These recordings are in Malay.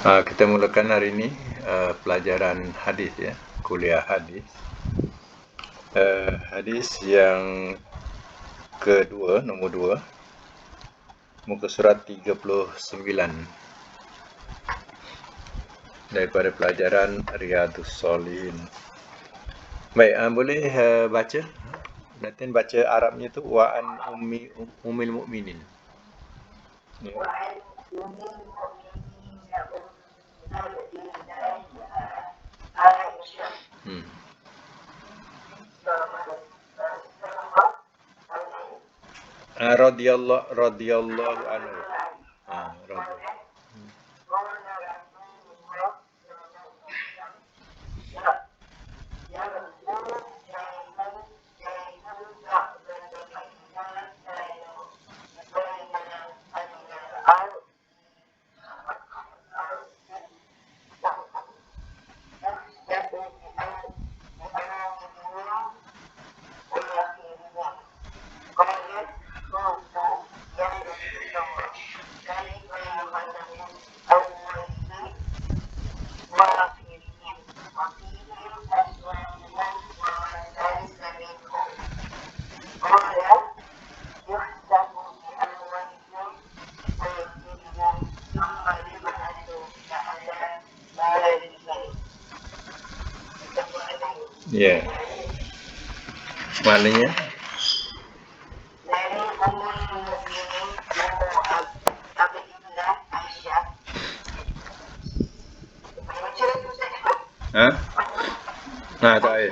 Kita mulakan hari ini pelajaran hadis ya, kuliah hadis. Hadis yang kedua, nombor 2, muka surat 39 daripada pelajaran Riyadhus Shalihin. Baik, boleh baca. Datin baca Arabnya tu wa'an ummil mu'minin. Ya. Radhiyallahu anhu. Ya. Maknanya tak ada.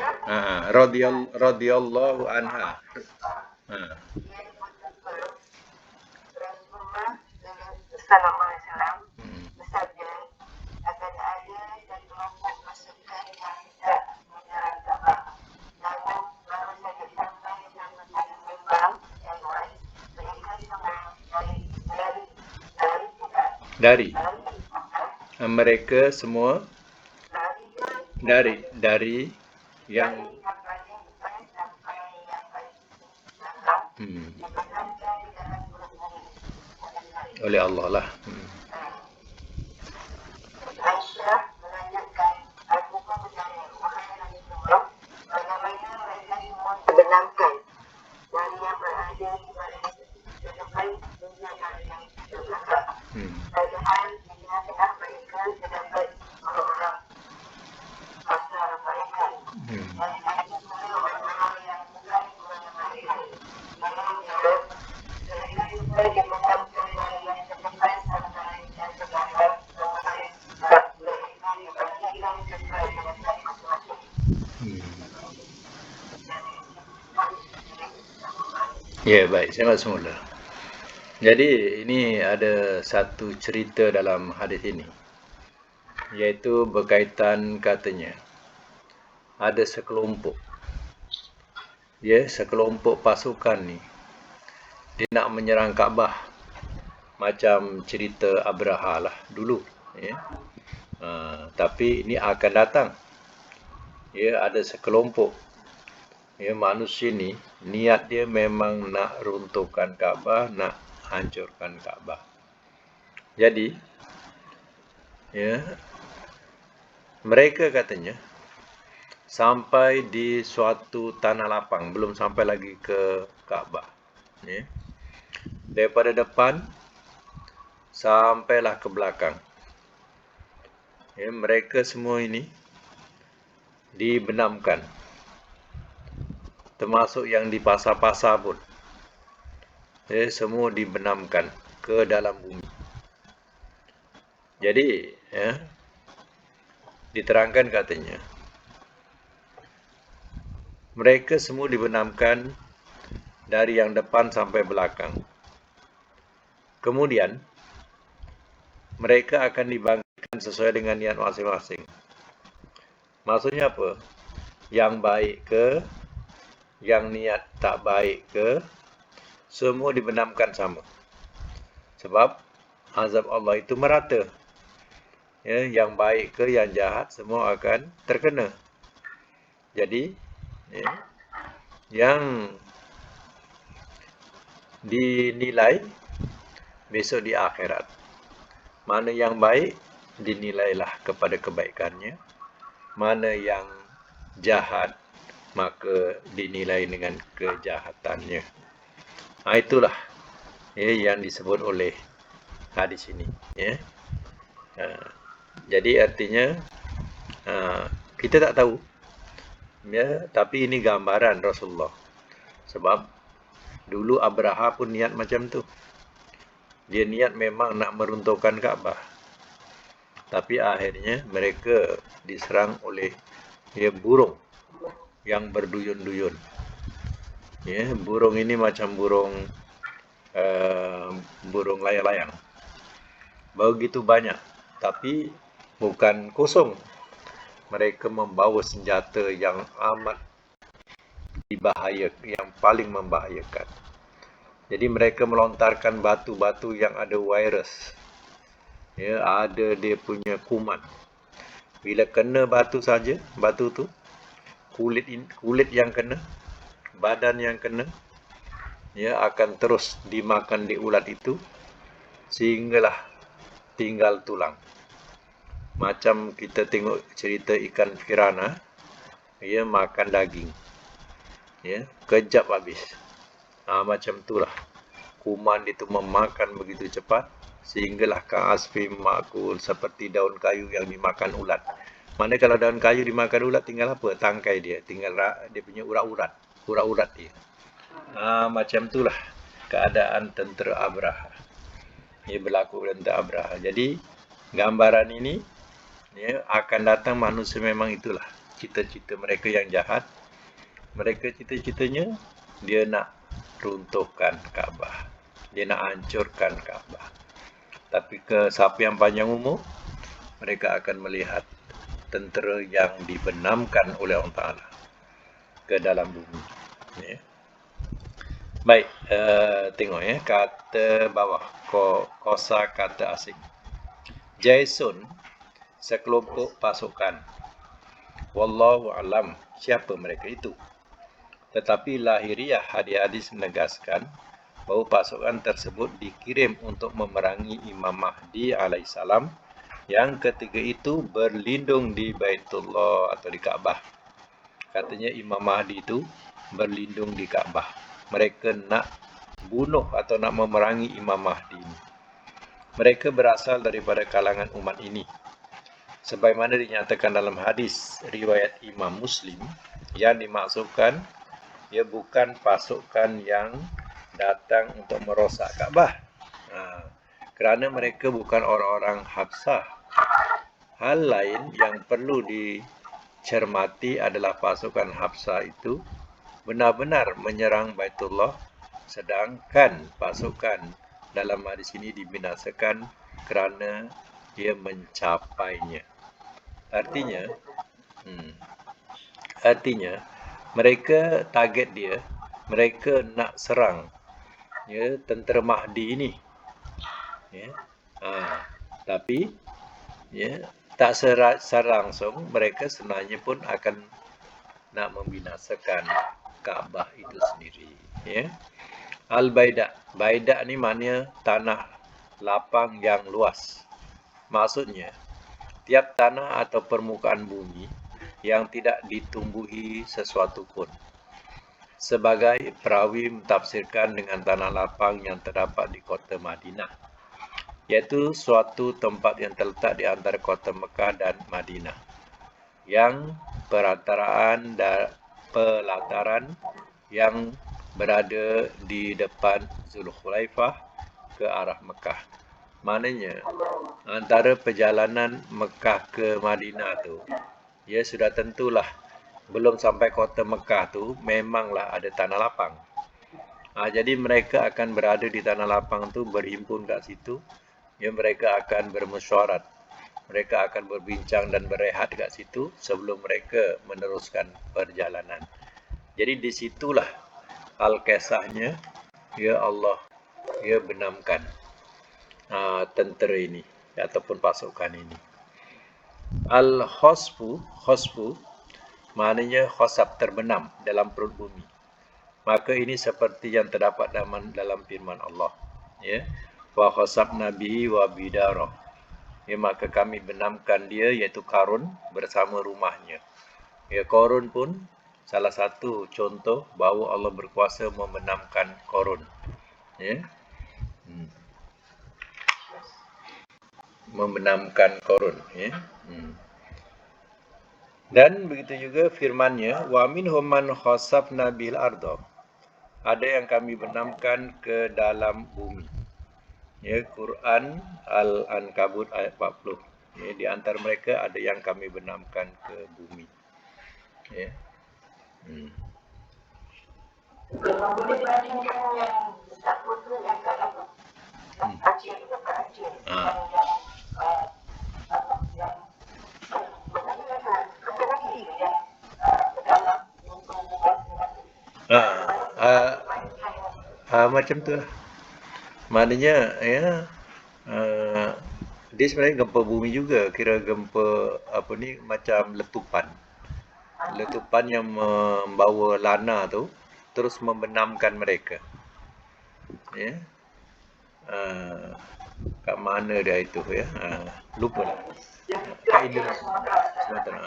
Radhiyallahu anha. Dari mereka semua dari yang oleh Allah lah. Ya, baik, saya masuk mula. Jadi ini ada satu cerita dalam hadis ini, iaitu berkaitan katanya ada sekelompok pasukan ni dia nak menyerang Kaabah, macam cerita Abraha lah dulu ya. Tapi ini akan datang ya, ada sekelompok ya manusia ni niat dia memang nak runtuhkan Kaabah, nak hancurkan Kaabah. Jadi ya, mereka katanya sampai di suatu tanah lapang, belum sampai lagi ke Kaabah ya. Daripada depan sampailah ke belakang ya, mereka semua ini dibenamkan, termasuk yang di pasar-pasar pun ya, semua dibenamkan ke dalam bumi. Jadi ya, diterangkan katanya mereka semua dibenamkan dari yang depan sampai belakang. Kemudian mereka akan dibangkitkan sesuai dengan niat masing-masing. Maksudnya apa? Yang baik ke, yang niat tak baik ke, semua dibenamkan sama. Sebab azab Allah itu merata. Ya, yang baik ke, yang jahat, semua akan terkena. Jadi ya, yang dinilai besok di akhirat. Mana yang baik dinilailah kepada kebaikannya. Mana yang jahat, maka dinilai dengan kejahatannya. Itulah yang disebut oleh hadis ini. Jadi artinya kita tak tahu, tapi ini gambaran Rasulullah. Sebab dulu Abraha pun niat macam tu. Dia niat memang nak meruntuhkan Kaabah. Tapi akhirnya mereka diserang oleh burung yang berduyun-duyun. Burung ini macam burung layang-layang. Begitu banyak, tapi bukan kosong. Mereka membawa senjata yang amat dibahayakan, yang paling membahayakan. Jadi mereka melontarkan batu-batu yang ada virus. Ada dia punya kuman. Bila kena batu saja, batu tu, kulit yang kena, badan yang kena, akan terus dimakan di ulat itu, sehinggalah tinggal tulang. Macam kita tengok cerita ikan piranha, makan daging. Kejap habis. Macam itulah. Kuman itu memakan begitu cepat, sehinggalah ka'asfin ma'kul, seperti daun kayu yang dimakan ulat. Mana kalau daun kayu dimakan ulat, tinggal apa? Tangkai dia. Tinggal dia punya urat-urat dia. Macam itulah keadaan tentera Abraha. Berlaku tentera Abraha. Jadi gambaran ini akan datang manusia memang itulah cita-cita mereka yang jahat. Mereka cita-citanya dia nak runtuhkan Kaabah. Dia nak hancurkan Kaabah. Tapi kesapian panjang umur, mereka akan melihat tentera yang dibenamkan oleh Allah Ta'ala ke dalam bumi. Baik, tengok kata bawah, kosa kata asing. Jaisun, sekelompok pasukan. Wallahu alam, siapa mereka itu? Tetapi lahiriah hadis-hadis menegaskan bahawa pasukan tersebut dikirim untuk memerangi Imam Mahdi alaihissalam, yang ketiga itu berlindung di Baitullah atau di Kaabah. Katanya Imam Mahdi itu berlindung di Kaabah. Mereka nak bunuh atau nak memerangi Imam Mahdi ini. Mereka berasal daripada kalangan umat ini. Sebagaimana dinyatakan dalam hadis riwayat Imam Muslim, yang dimaksudkan bukan pasukan yang datang untuk merosak Kaabah. Kerana mereka bukan orang-orang Habsah. Hal lain yang perlu dicermati adalah pasukan Habsah itu benar-benar menyerang Baitullah, sedangkan pasukan dalam hadis ini dibinasakan kerana dia mencapainya. Artinya mereka target dia, mereka nak serang tentera Mahdi ini. Tapi tak secara langsung mereka sebenarnya pun akan nak membinasakan Kaabah itu sendiri. Al-Baidak. Baidak ni maknanya tanah lapang yang luas. Maksudnya, tiap tanah atau permukaan bumi yang tidak ditumbuhi sesuatu pun. Sebagai perawi mentafsirkan dengan tanah lapang yang terdapat di kota Madinah, iaitu suatu tempat yang terletak di antara kota Mekah dan Madinah, yang pelataran yang berada di depan Zulkhulaifah ke arah Mekah. Maknanya, antara perjalanan Mekah ke Madinah tu, sudah tentulah belum sampai kota Mekah tu memanglah ada tanah lapang. Jadi mereka akan berada di tanah lapang tu, berhimpun kat situ. Mereka akan bermesyuarat. Mereka akan berbincang dan berehat kat situ sebelum mereka meneruskan perjalanan. Jadi di situlah al-kisahnya, Allah benamkan tentera ini ataupun pasukan ini. Al-khosfu maknanya khosab, terbenam dalam perut bumi. Maka ini seperti yang terdapat dalam firman Allah. Wa khosabna bihi wa bidarah. Ya, maka kami benamkan dia iaitu Qarun bersama rumahnya. Ya, Qarun pun salah satu contoh bahawa Allah berkuasa membenamkan Qarun. Ya. Hmm. Membenamkan Qarun, ya. Hmm. Dan begitu juga firman-Nya, wa minhum man khasafna bil ardh. Ada yang kami benamkan ke dalam bumi. Ya, Quran Al-Ankabut ayat 40. Ya, di antara mereka ada yang kami benamkan ke bumi. Ya. Hmm. Macam tu lah. Maknanya ya dia sebenarnya gempa bumi juga, kira gempa apa ni macam letupan. Letupan yang membawa lana tu terus membenamkan mereka. Ya. Kat mana dia itu ya? Lupa lah. Kat Indonesia. Sumatera.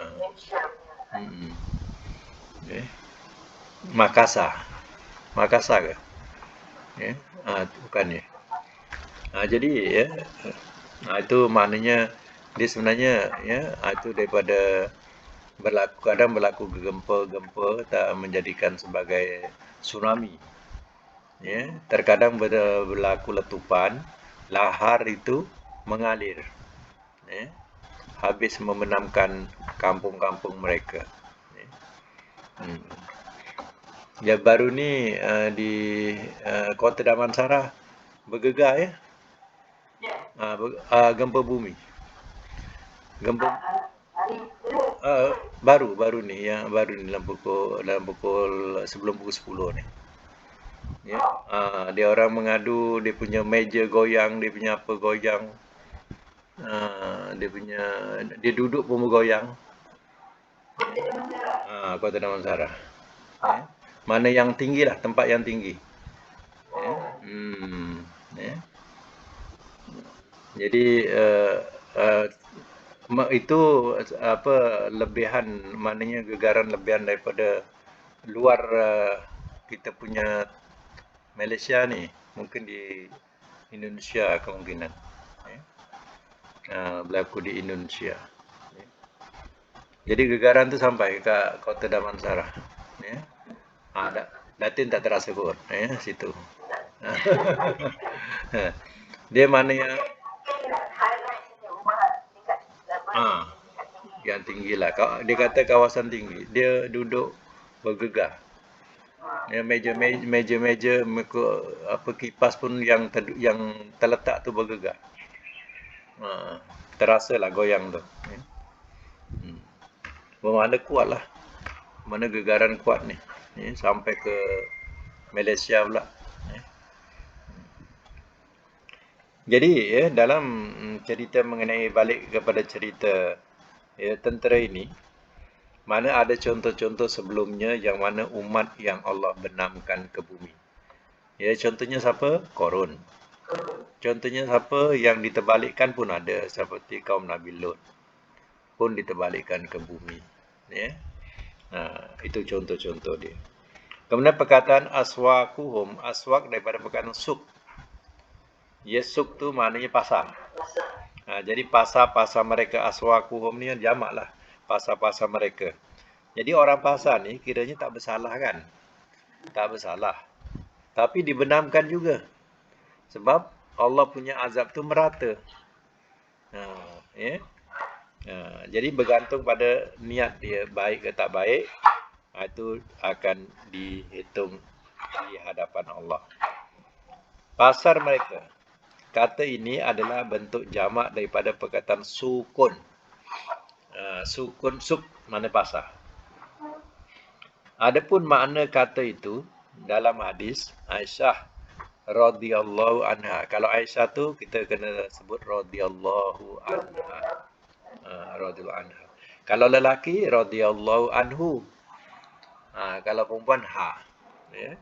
Hmm. Okay. Makassar. Makassar ke? Ya. Bukan ya. Jadi ya, itu maknanya dia sebenarnya ya itu daripada kadang berlaku gempa-gempa tak menjadikan sebagai tsunami. Ya, terkadang berlaku letupan, lahar itu mengalir. Ya, habis membenamkan kampung-kampung mereka. Ya. Ya, baru ni di Kota Damansara bergegar ya. Gempa bumi. Gempa baru ni dalam pukul sebelum pukul 10 ni. Ya. Dia orang mengadu dia punya meja goyang, dia punya apa goyang. Dia duduk pun bergoyang. Kota Damansara. Ya. Mana yang tinggi lah, tempat yang tinggi. Ya. Ya. Jadi itu apa lebihan, maknanya gegaran lebihan daripada luar kita punya Malaysia ni, mungkin di Indonesia kemungkinan. Berlaku di Indonesia. Jadi gegaran tu sampai ke Kota Damansara. Ya. Datin tak terasa kot. Ya, situ. Dia maknanya yang tinggi lah. Dia kata kawasan tinggi. Dia duduk bergegar. Ya, meja apa kipas pun yang terletak tu bergegar. Terasa lah goyang tu. Ya. Bermakna kuat lah. Mana gegaran kuat ni. Ya, sampai ke Malaysia pula. Ya. Jadi ya, dalam cerita mengenai balik kepada cerita ya, tentera ini, mana ada contoh-contoh sebelumnya yang mana umat yang Allah benamkan ke bumi. Ya, contohnya siapa? Qarun. Contohnya siapa yang diterbalikkan pun ada, seperti kaum Nabi Lut pun diterbalikkan ke bumi. Ya. Itu contoh-contoh dia. Kemudian perkataan aswaquhum, aswaq daripada perkataan suk. Ya, suk tu maknanya pasar. Jadi pasar-pasar mereka, aswaquhum ni jamak lah. Pasar-pasar mereka. Jadi orang pasar ni kiranya tak bersalah kan? Tak bersalah. Tapi dibenamkan juga. Sebab Allah punya azab tu merata. Ya. Jadi bergantung pada niat dia, baik ke tak baik, itu akan dihitung di hadapan Allah. Pasar mereka. Kata ini adalah bentuk jamak daripada perkataan sukun. Sukun, suk mana pasar. Adapun makna kata itu dalam hadis Aisyah radhiyallahu anha. Kalau Aisyah tu kita kena sebut radhiyallahu anha. Radhiyallahu anha. Kalau lelaki radhiyallahu anhu. Kalau perempuan ya.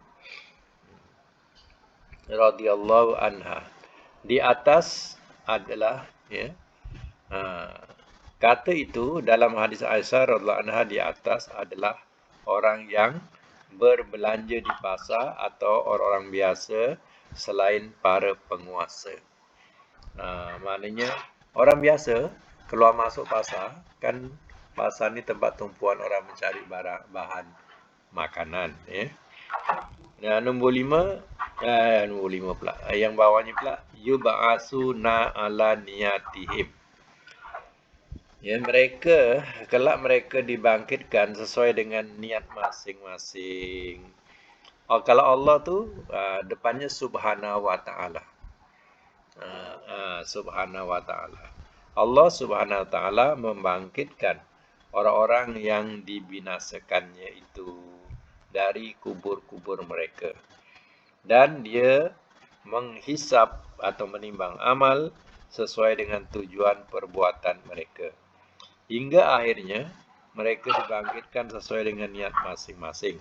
Radhiyallahu anha. Di atas adalah ya Kata itu dalam hadis Aisyah radhiyallahu anha di atas adalah orang yang berbelanja di pasar atau orang-orang biasa selain para penguasa. Maknanya orang biasa keluar masuk pasar, kan pasar ni tempat tumpuan orang mencari barang bahan makanan, ya. Dan nombor 5 pula. Yang bawahnya pula yub'asuna ala niyatihim. Ya, kelak mereka dibangkitkan sesuai dengan niat masing-masing. Kalau Allah tu depannya subhanahu wa ta'ala. Subhanahu wa ta'ala. Allah subhanahu wa ta'ala membangkitkan orang-orang yang dibinasakannya itu dari kubur-kubur mereka. Dan dia menghisap atau menimbang amal sesuai dengan tujuan perbuatan mereka. Hingga akhirnya mereka dibangkitkan sesuai dengan niat masing-masing.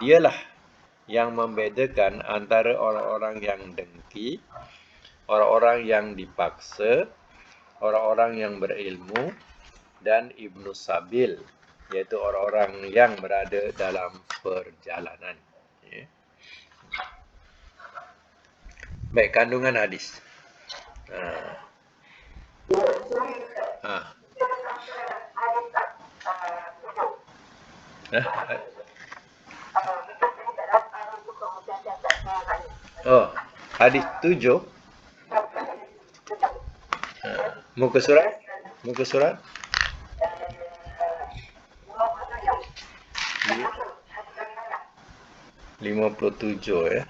Dialah yang membedakan antara orang-orang yang dengki, orang-orang yang dipaksa, orang-orang yang berilmu, dan Ibnu Sabil, yaitu orang-orang yang berada dalam perjalanan. Ya. Baik, kandungan hadis. Hadis 7. Muka surat? 57 ya.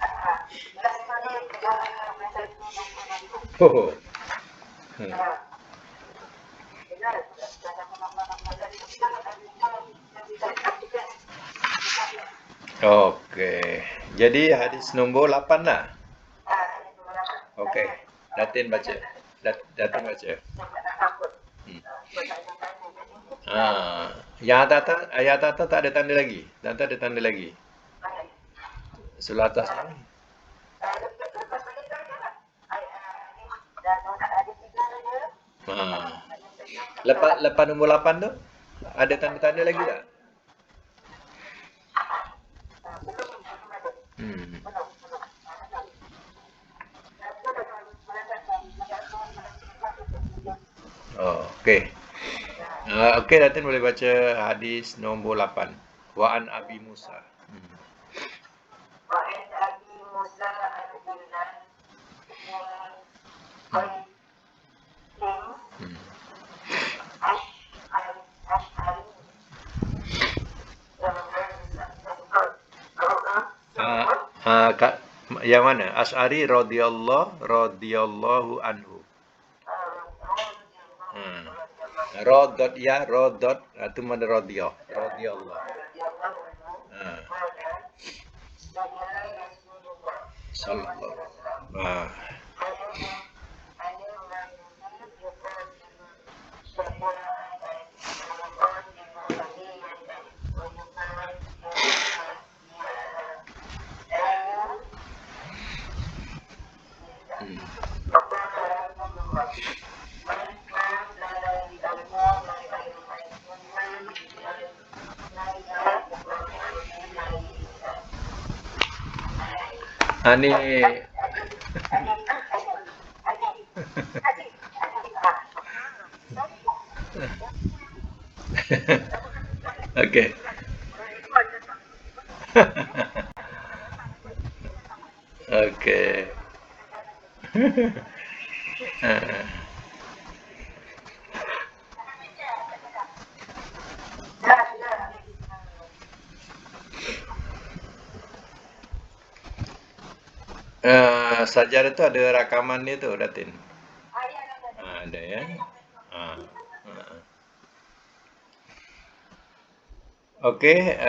Okey. Jadi hadis nombor 8 lah. Okey. Datin baca. Yang atas tak ada tanda lagi. Tak ada tanda lagi. Sebelah atas ni. Lepas nombor 8 tu ada tanda-tanda lagi tak? Okey. Okey, Datin boleh baca hadis nombor 8. Wa an Abi Musa. Yang mana? Asy'ari radhiyallahu anhu. Rodot itu mana radhiyallahu. Sallallahu. Ni okey. Okey. Sajadah tu ada rakaman dia tu, Datin. Ada ya. Okey,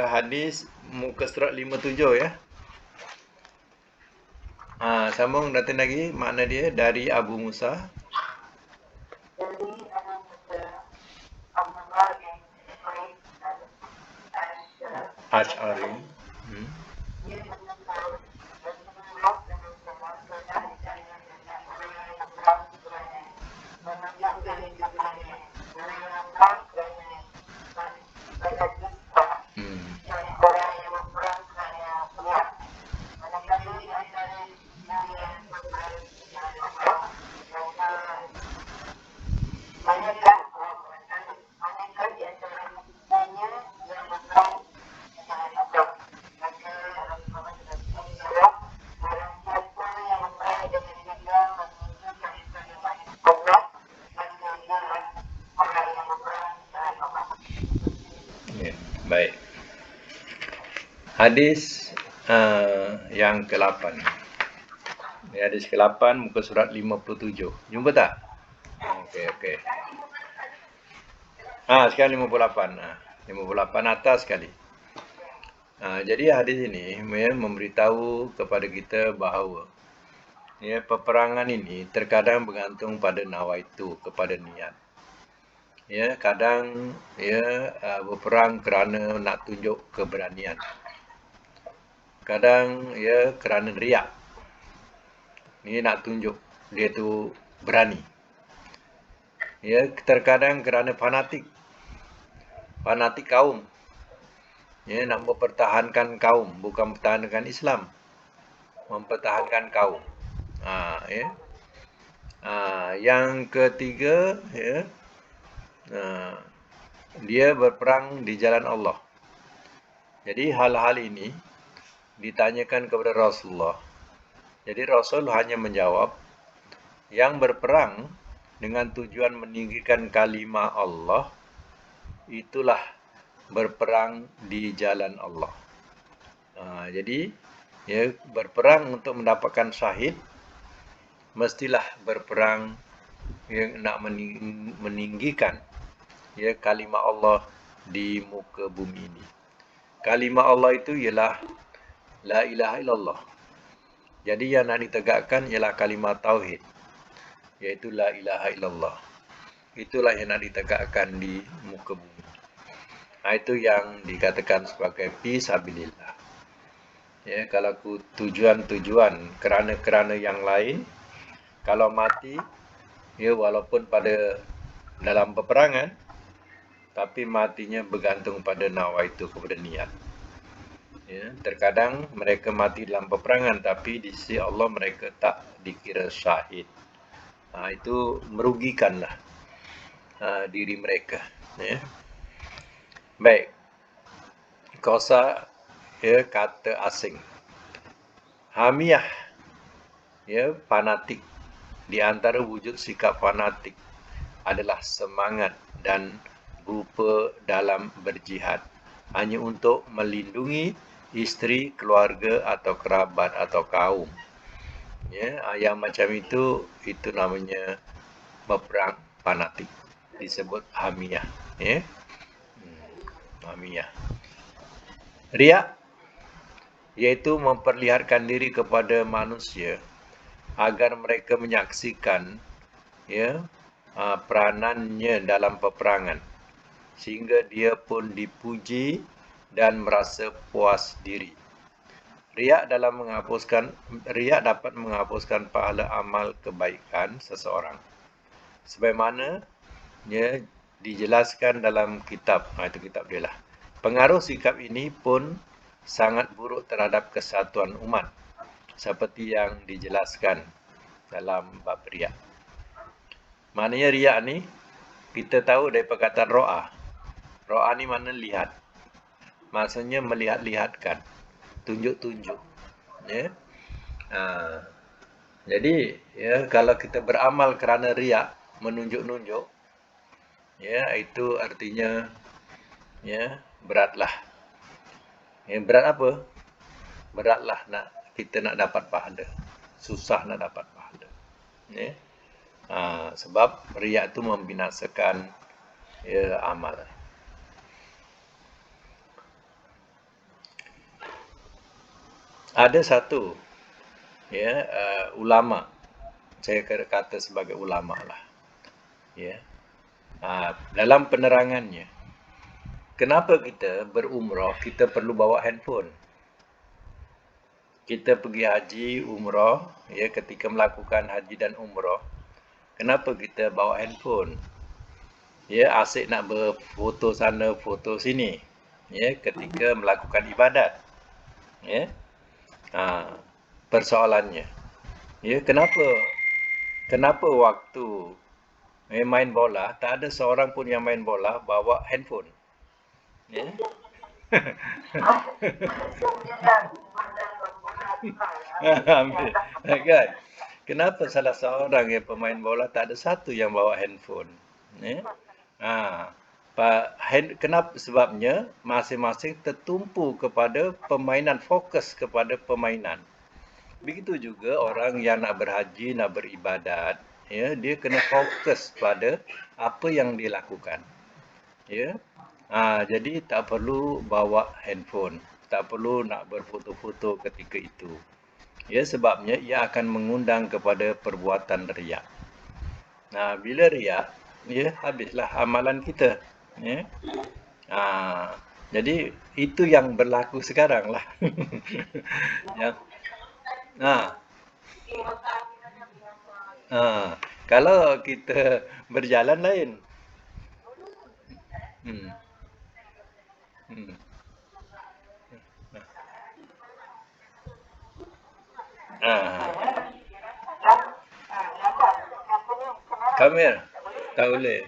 hadis muka surat 57 ya. Sambung Datin lagi, makna dia dari Abu Musa. Asy'ari. Hadis yang ke-8. Hadis ke-8 muka surat 57. Jumpa tak? Okey. Sekarang 58. 58 atas sekali. Jadi hadis ini memberitahu kepada kita bahawa peperangan ini terkadang bergantung pada nawaitu, kepada niat. Kadang berperang kerana nak tunjuk keberanian. Kadang kerana riak. Nak tunjuk dia tu berani. Terkadang kerana fanatik kaum. Nak mempertahankan kaum, bukan mempertahankan Islam. Mempertahankan kaum. Yang ketiga, dia berperang di jalan Allah. Jadi hal-hal ini ditanyakan kepada Rasulullah. Jadi Rasul hanya menjawab, yang berperang dengan tujuan meninggikan kalimah Allah, itulah berperang di jalan Allah. Jadi berperang untuk mendapatkan syahid, mestilah berperang yang nak meninggikan kalimah Allah di muka bumi ini. Kalimah Allah itu ialah la ilaha illallah. Jadi yang nak ditegakkan ialah kalimah tauhid, iaitu la ilaha illallah. Itulah yang nak ditegakkan di muka bumi. Itu yang dikatakan sebagai fisabilillah. Kalau tujuan kerana yang lain, kalau mati, walaupun pada dalam peperangan, tapi matinya bergantung pada nawaitu, kepada niat. Terkadang mereka mati dalam peperangan, tapi di sisi Allah mereka tak dikira syahid. Itu merugikanlah diri mereka. Baik. Kosa kata asing. Hamiyah, fanatik. Di antara wujud sikap fanatik adalah semangat dan berupa dalam berjihad hanya untuk melindungi isteri, keluarga atau kerabat atau kaum. Yang macam itu namanya berperang fanatik. Disebut hamiyah. Hamiyah. Riak, iaitu memperlihatkan diri kepada manusia agar mereka menyaksikan peranannya dalam peperangan, sehingga dia pun dipuji dan merasa puas diri. Riak dapat menghapuskan pahala amal kebaikan seseorang. Sebagaimana dijelaskan dalam kitab, itu kitab dia lah. Pengaruh sikap ini pun sangat buruk terhadap kesatuan umat, seperti yang dijelaskan dalam bab riak. Maknanya riak ni, kita tahu dari perkataan ro'ah. Ro'ah ni makna lihat. Maksudnya melihat-lihatkan, tunjuk-tunjuk. Jadi, kalau kita beramal kerana riak, menunjuk-nunjuk, itu artinya beratlah. Berat apa? Beratlah kita nak dapat pahala. Susah nak dapat pahala. Sebab riak itu membinasakan amal. Ada satu ulama, saya kata sebagai ulama lah, dalam penerangannya, kenapa kita berumrah kita perlu bawa handphone? Kita pergi haji, umrah, ketika melakukan haji dan umrah, kenapa kita bawa handphone? Asyik nak berfoto sana, foto sini, ketika melakukan ibadat. Persoalannya, kenapa waktu main bola tak ada seorang pun yang main bola bawa handphone? Kan? Kenapa salah seorang yang pemain bola tak ada satu yang bawa handphone? Kenapa? Sebabnya masing-masing tertumpu kepada permainan, fokus kepada permainan. Begitu juga orang yang nak berhaji, nak beribadat, ya, dia kena fokus pada apa yang dia lakukan. Ya. Jadi tak perlu bawa handphone, tak perlu nak berfoto-foto ketika itu. Ya, sebabnya ia akan mengundang kepada perbuatan riak. Nah, bila riak, ya, habislah amalan kita. Ya. Jadi itu yang berlaku sekarang lah. Ya. Kalau kita berjalan lain. Hmm. Hmm. Ah, Kamil, tak boleh.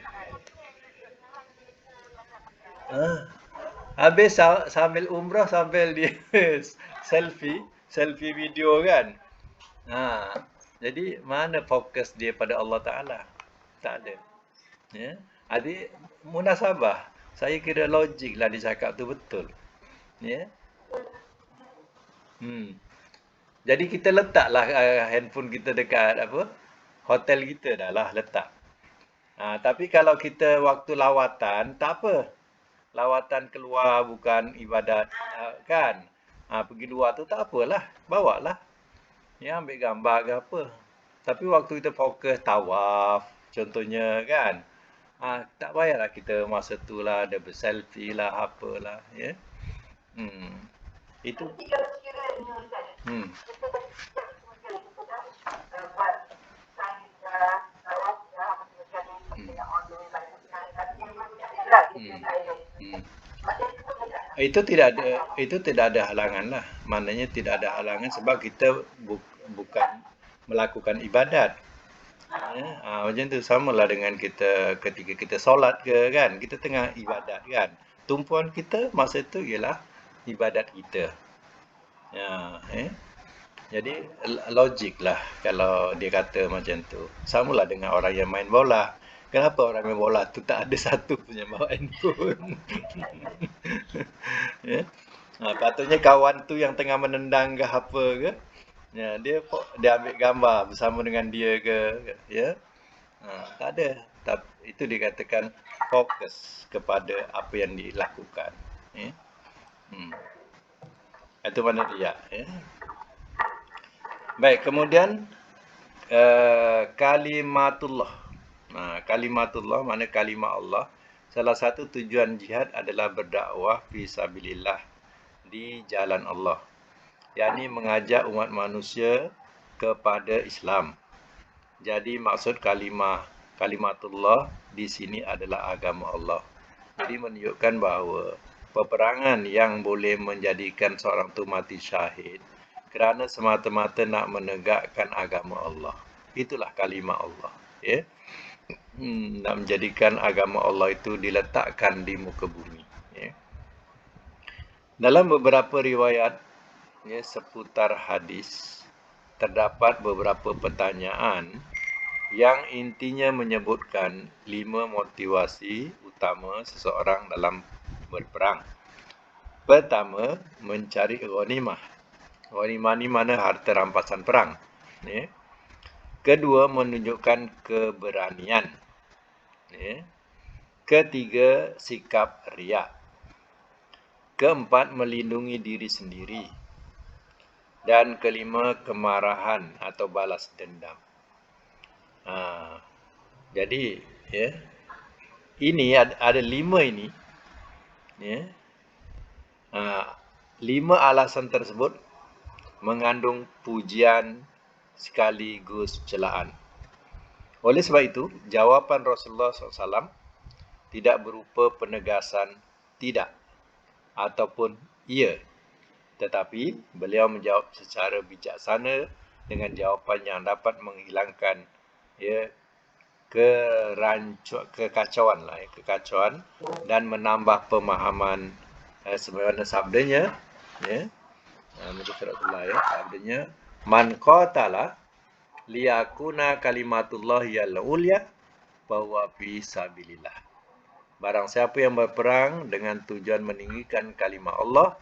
Ah, Habis sambil umrah sambil dia selfie video kan. Jadi mana fokus dia pada Allah Taala? Tak ada. Ya. Adik munasabah. Saya kira logik lah dia cakap tu betul. Ya. Hmm. Jadi kita letaklah handphone kita dekat apa? Hotel kita dah lah letak. Tapi kalau kita waktu lawatan, tak apa. Lawatan keluar bukan ibadat, kan? Pergi luar tu tak apalah, bawalah. Ya, ambil gambar ke apa. Tapi waktu kita fokus tawaf, contohnya kan? Tak payahlah kita masa tu lah, ada berselfie lah, apalah, ya. Hmm. Itu. Hmm. Hmm. Hmm. Itu tidak ada halangan lah. Maknanya tidak ada halangan sebab kita bukan melakukan ibadat. Ya, macam tu samalah dengan kita ketika kita solat ke kan, kita tengah ibadat kan. Tumpuan kita masa itu ialah ibadat kita. Ya, Jadi logik lah kalau dia kata macam tu. Samalah dengan orang yang main bola. Kenapa orang main bola tu tak ada satu punya bawa handphone? Ya. Patutnya kawan tu yang tengah menendang ke apa ke, ya, dia ambil gambar bersama dengan dia ke, ya. Tak ada. Itu dikatakan fokus kepada apa yang dilakukan. Ya. Itu mana dia. Ya. Baik, kemudian kalimatullah. Kalimatullah makna kalimat Allah. Salah satu tujuan jihad adalah berdakwah fi sabilillah, di jalan Allah. Yakni mengajak umat manusia kepada Islam. Jadi maksud kalimatullah di sini adalah agama Allah. Jadi menunjukkan bahawa peperangan yang boleh menjadikan seorang tu mati syahid kerana semata-mata nak menegakkan agama Allah. Itulah kalimat Allah. Ya. Nak menjadikan agama Allah itu diletakkan di muka bumi. Ya. Dalam beberapa riwayat, ya, seputar hadis, terdapat beberapa pertanyaan yang intinya menyebutkan 5 motivasi utama seseorang dalam berperang. Pertama, mencari ghanimah. Ghanimah ni mana harta rampasan perang. Ya. Kedua, menunjukkan keberanian. Ya. Ketiga, sikap riak. Keempat, melindungi diri sendiri. Dan kelima, kemarahan atau balas dendam. Jadi, ya, ini ada 5 ini. Ya. 5 alasan tersebut mengandung pujian sekaligus celaan. Oleh sebab itu, jawapan Rasulullah SAW tidak berupa penegasan tidak ataupun ya, tetapi beliau menjawab secara bijaksana dengan jawapan yang dapat menghilangkan, ya, kekacauan dan menambah pemahaman, sebagaimana sabdanya, ya, Rasulullah, ya, sabdanya, man qatala liyakuna kalimatullah yal ulya bahwa fi sabilillah. Barang siapa yang berperang dengan tujuan meninggikan kalimah Allah,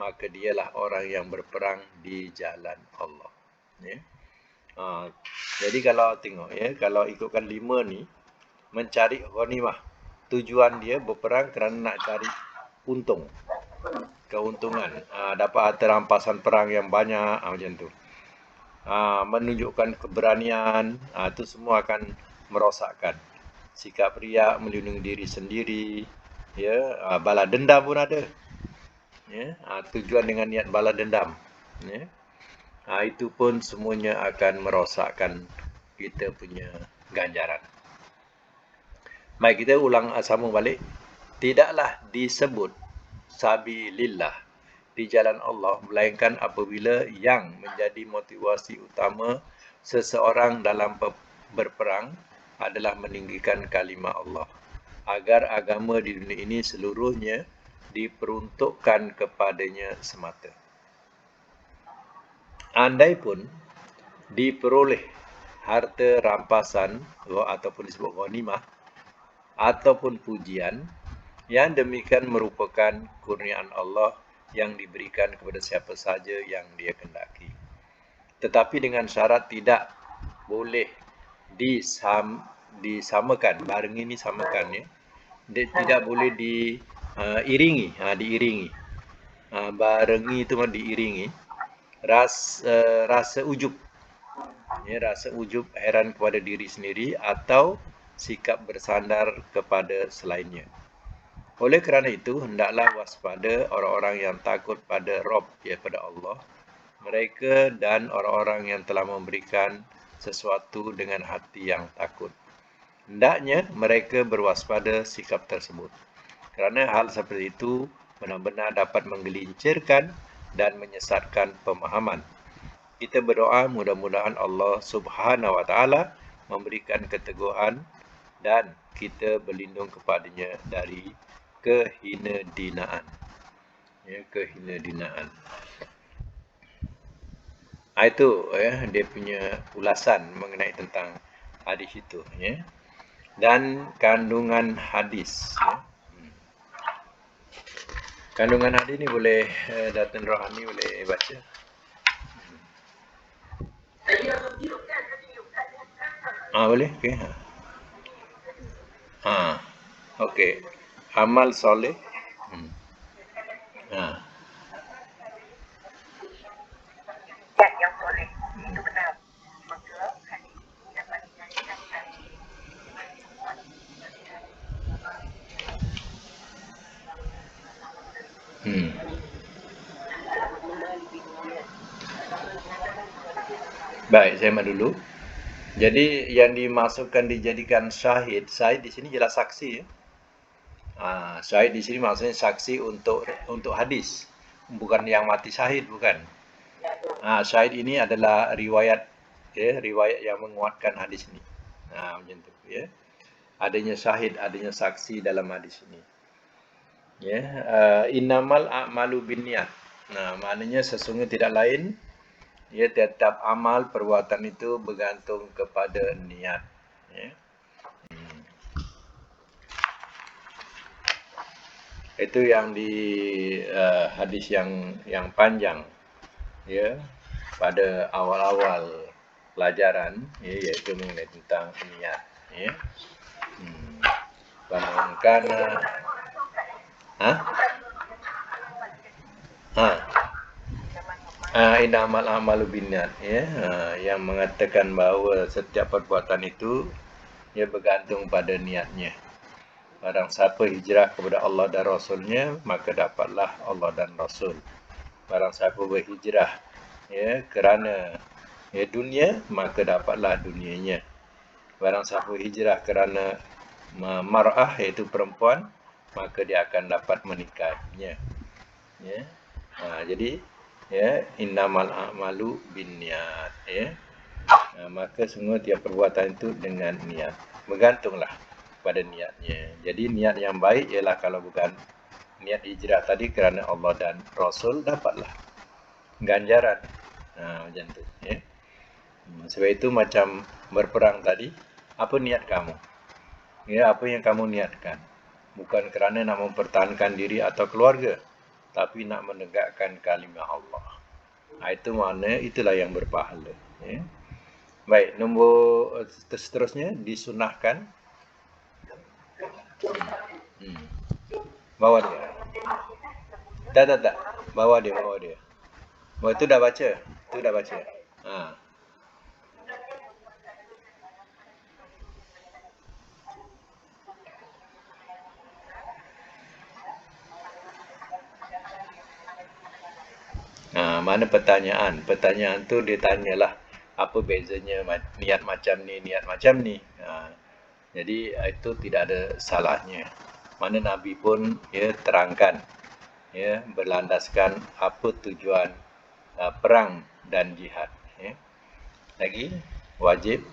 maka dialah orang yang berperang di jalan Allah. Ya. Jadi kalau tengok ya, kalau ikutkan 5 ni, mencari ghanimah. Tujuan dia berperang kerana nak cari untung, keuntungan. Dapat harta rampasan perang yang banyak, macam tu. Menunjukkan keberanian, itu semua akan merosakkan. Sikap riak, melindungi diri sendiri, ya, balas dendam pun ada. Ya, tujuan dengan niat balas dendam. Ya. Itu pun semuanya akan merosakkan kita punya ganjaran. Baik, kita ulang sambung balik. Tidaklah disebut sabilillah di jalan Allah, melainkan apabila yang menjadi motivasi utama seseorang dalam berperang adalah meninggikan kalimah Allah, agar agama di dunia ini seluruhnya diperuntukkan kepadanya semata. Andai pun diperoleh harta rampasan ataupun disebut ghanimah ataupun pujian, yang demikian merupakan kurniaan Allah yang diberikan kepada siapa saja yang dia kendaki. Tetapi dengan syarat tidak boleh disamakan, barengi ni samakan ya. Dia tidak boleh diiringi, barengi itu diiringi rasa ujub. Ya, rasa ujub, heran kepada diri sendiri atau sikap bersandar kepada selainnya. Oleh kerana itu, hendaklah waspada orang-orang yang takut pada Rabb, iaitu pada Allah, mereka dan orang-orang yang telah memberikan sesuatu dengan hati yang takut. Hendaknya mereka berwaspada sikap tersebut, kerana hal seperti itu benar-benar dapat menggelincirkan dan menyesatkan pemahaman. Kita berdoa mudah-mudahan Allah Subhanahu wa taala memberikan keteguhan dan kita berlindung kepadanya dari kehinadinaan. Ya, kehinadinaan. Itu ya, dia punya ulasan mengenai tentang hadis itu ya. Dan kandungan hadis ya. Kandungan hadis ni boleh Datin Rohani boleh baca. Boleh? Okey. Okey. Amal soleh. Yang soleh itu benar. Maka hadis ini dapat dijadikan dalil. Baik, saya mak dulu. Jadi yang dimasukkan dijadikan syahid di sini jelas saksi ya. Syahid di sini maksudnya saksi untuk hadis, bukan yang mati syahid, bukan. Syahid ini adalah riwayat ya, riwayat yang menguatkan hadis ini. Macam tu ya. Adanya syahid, adanya saksi dalam hadis ini. Ya, innamal a'malu binniyat. Maknanya sesungguhnya tidak lain ya, tetap amal perbuatan itu bergantung kepada niat ya. Itu yang di hadis yang panjang ya, pada awal-awal pelajaran ya, iaitu mengenai tentang niat ya. Bagaimana innamal a'malu binniyat ya, yang mengatakan bahawa setiap perbuatan itu ia bergantung pada niatnya. Barang siapa hijrah kepada Allah dan Rasulnya, maka dapatlah Allah dan Rasul. Barang siapa berhijrah ya kerana ya dunia, maka dapatlah dunianya. Barang siapa hijrah kerana mar'ah, iaitu perempuan, maka dia akan dapat menikahinya. Ya. Jadi ya, innamal a'malu binniyat ya. Maka semua tiap perbuatan itu dengan niat. Bergantunglah pada niatnya. Jadi niat yang baik ialah kalau bukan niat hijrah tadi kerana Allah dan Rasul, dapatlah ganjaran. Macam tu ya. Sebab itu macam berperang tadi, apa niat kamu? Ya, apa yang kamu niatkan? bukan kerana nak mempertahankan diri atau keluarga, tapi nak menegakkan kalimah Allah. Itu makna itulah yang berpahala. Ya. Baik, nombor seterusnya disunahkan. Bawa dia. Tak. Bawa dia. Bawa itu dah baca. Ha. Mana pertanyaan? Pertanyaan tu dia tanyalah apa bezanya niat macam ni. Jadi itu tidak ada salahnya. Mana Nabi pun terangkan, berlandaskan apa tujuan perang dan jihad. Lagi wajib.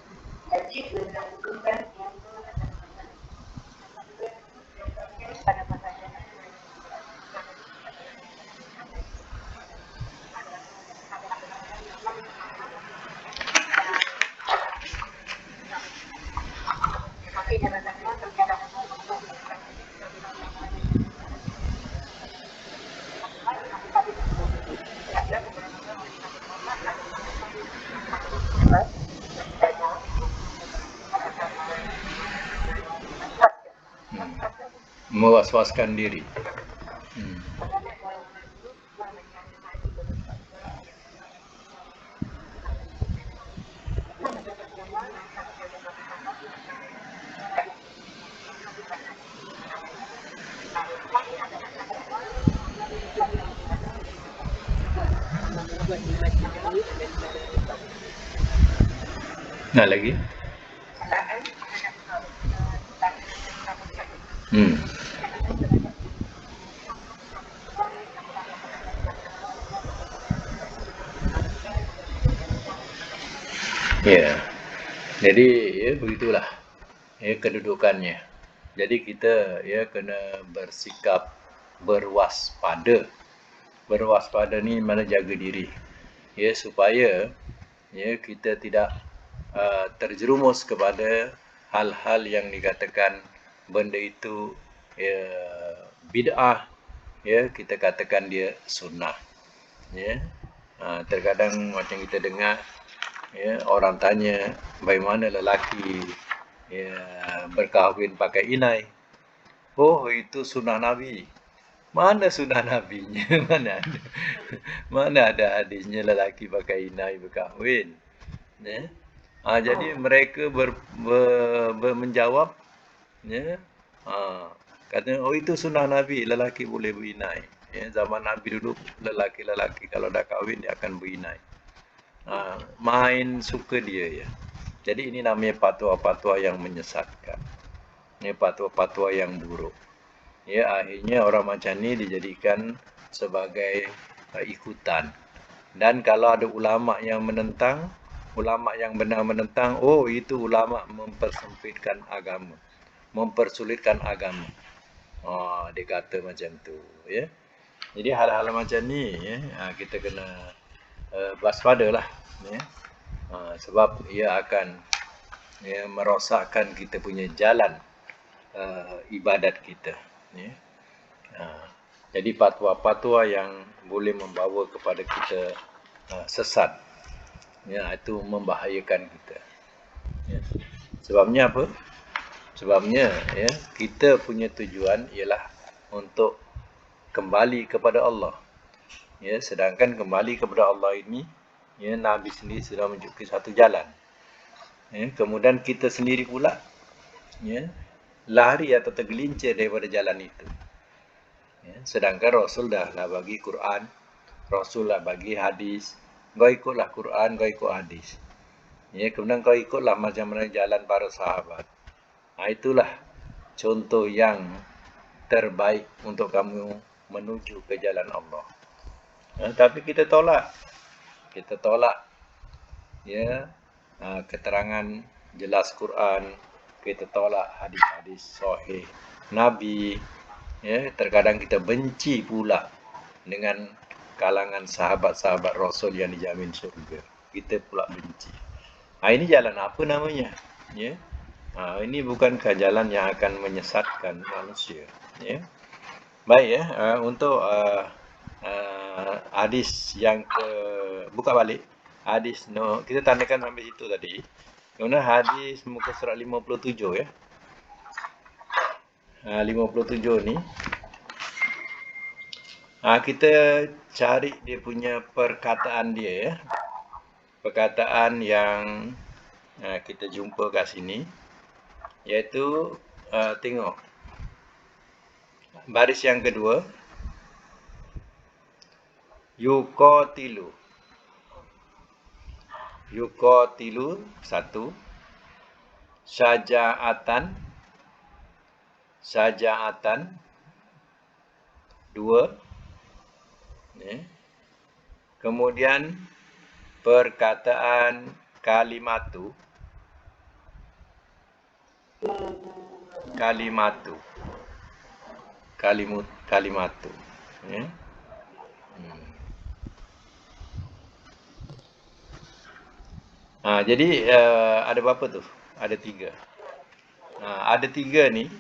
Mewas-waskan diri. Nah, lagi. Ya. Jadi begitulah kedudukannya. Jadi kita kena bersikap berwaspada. Berwaspada ni mana jaga diri. Supaya kita tidak terjerumus kepada hal-hal yang dikatakan benda itu bid'ah, kita katakan dia sunnah. Terkadang macam kita dengar orang tanya bagaimana lelaki berkahwin pakai inai. Oh, itu sunnah Nabi. Mana sunnah Nabinya? Mana ada hadisnya lelaki pakai inai berkahwin. Jadi mereka menjawab, katanya, oh itu sunnah Nabi, lelaki boleh berinai. Zaman Nabi dulu, lelaki kalau dah kahwin dia akan berinai. Main suka dia. Jadi ini namanya fatwa-fatwa yang menyesatkan. Ini fatwa-fatwa yang buruk. Akhirnya orang macam ni dijadikan sebagai ikutan. Dan kalau ada ulama yang menentang, ulama yang benar menentang, oh itu ulama mempersempitkan agama, mempersulitkan agama. Dia kata macam tu. Jadi hal-hal macam ni kita kena waspada lah. Sebab ia akan merosakkan kita punya jalan ibadat kita. Jadi fatwa-fatwa yang boleh membawa kepada kita sesat, itu membahayakan kita. Sebabnya apa? Sebabnya kita punya tujuan ialah untuk kembali kepada Allah. Sedangkan kembali kepada Allah ini Nabi sendiri sudah menunjukkan satu jalan. Kemudian kita sendiri pula lari atau tergelincir daripada jalan itu. Sedangkan Rasul dah bagi Quran, Rasul dah bagi hadis. Kau ikutlah Quran, kau ikut hadis. Kemudian kau ikutlah macam mana jalan para sahabat. Itulah contoh yang terbaik untuk kamu menuju ke jalan Allah. Tapi kita tolak. Keterangan jelas Quran, kita tolak hadis-hadis sahih Nabi. Terkadang kita benci pula dengan kalangan sahabat-sahabat Rasul yang dijamin surga. Kita pula benci. Ini jalan apa namanya? Ini bukankah jalan yang akan menyesatkan manusia? Ya. Baik ya, untuk hadis yang buka balik. Hadis kita tandakan sampai situ tadi. Kemudian hadis muka surat 57 ya. 57 ni. Kita cari dia punya perkataan dia ya. Perkataan yang kita jumpa kat sini, iaitu tengok baris yang kedua, yuqatilu satu, syaja'atan dua, kemudian perkataan kalimatu ya. Jadi ada berapa tu? Ada 3. Ada 3 ni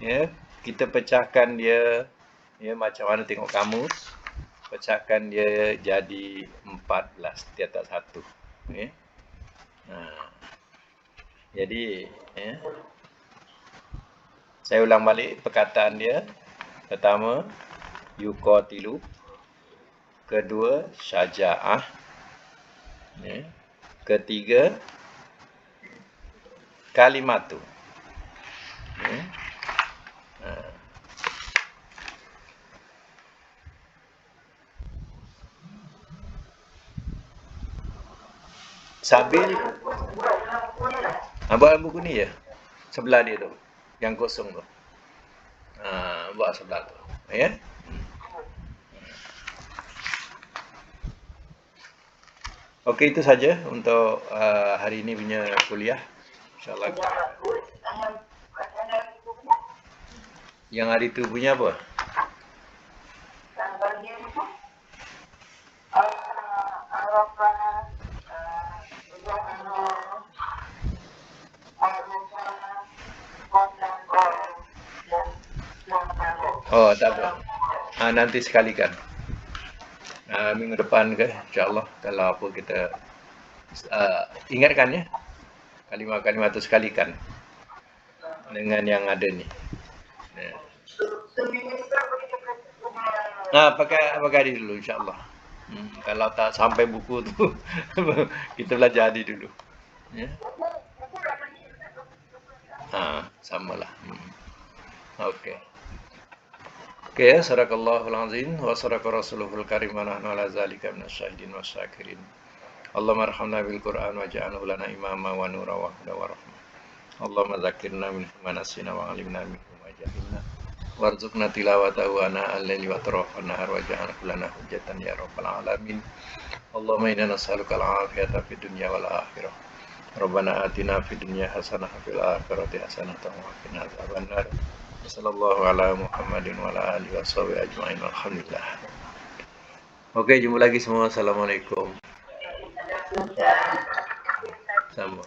ya, kita pecahkan dia ya, macam mana tengok kamus, pecahkan dia jadi 14 tiap-tiap satu ya. Jadi ya, saya ulang balik perkataan dia. Pertama, yuqatilu. Kedua, syaja'ah. Ya. Ketiga, kalimatu. Ya. Sabil. Buat buku ni ya. Sebelah dia tu. Yang kosong tu. Buat sebelah tu. Ya. Okey, itu saja untuk hari ini punya kuliah. InsyaAllah. Yang hari tu punya apa? Oh, tak apa. Nanti sekalikan. Minggu depan ke, insyaAllah. Kalau apa kita ingatkan ya. Kalimat-kalimat itu sekalikan dengan yang ada ni. Pakai hari dulu insyaAllah. Kalau tak sampai buku tu, kita belajar hari dulu. Ya. Samalah. Okey. Okey, sadaqallahul azim wa sadaqa rasuluhul karim wa nahnu ala zalika minasyahidin wasyakirin. Allahumma arhamna bil Qur'an waj'alhu lana imama wa nura wa huda wa rahmah. Allahumma dzakirna minhu ma nasina wa 'allimna minhu ma jahilna. Warzuqna tilawatahu ana al-laili wa atrafan nahar waj'alhu lana hujjatan ya rabbal alamin. Allahumma inna nas'aluka al-'afiyata fid dunya wal akhirah. Rabbana atina fid dunya hasanah wa fil akhirati hasanah wa qina adzabannar. Sallallahu ala Muhammadin wa ala alihi washabihi ajma'in. Alhamdulillah. Okey, jumpa lagi semua. Assalamualaikum. Sama.